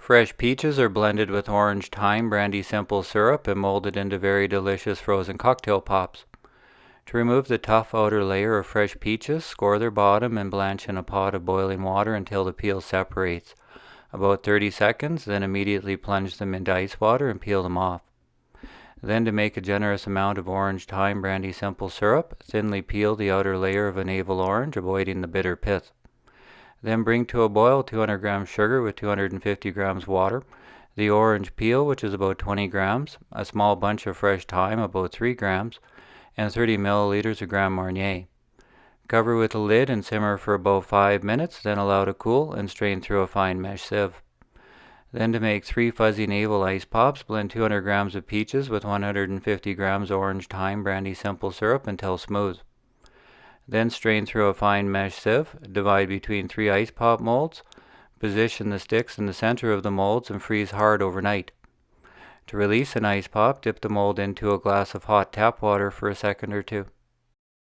Fresh peaches are blended with orange, thyme, brandy simple syrup and molded into very delicious frozen cocktail pops. To remove the tough outer layer of fresh peaches, score their bottom and blanch in a pot of boiling water until the peel separates. About 30 seconds, then immediately plunge them into ice water and peel them off. Then, to make a generous amount of orange, thyme, brandy simple syrup, thinly peel the outer layer of a navel orange, avoiding the bitter pith. Then bring to a boil 200 grams sugar with 250 grams water, the orange peel, which is about 20 grams, a small bunch of fresh thyme, about 3 grams, and 30 milliliters of Grand Marnier. Cover with a lid and simmer for about 5 minutes, then allow to cool and strain through a fine mesh sieve. Then, to make 3 fuzzy Navel Ice Pops, blend 200 grams of peaches with 150 grams orange, thyme, brandy simple syrup until smooth. Then strain through a fine mesh sieve, divide between 3 ice pop molds, position the sticks in the center of the molds and freeze hard overnight. To release an ice pop, dip the mold into a glass of hot tap water for a second or two.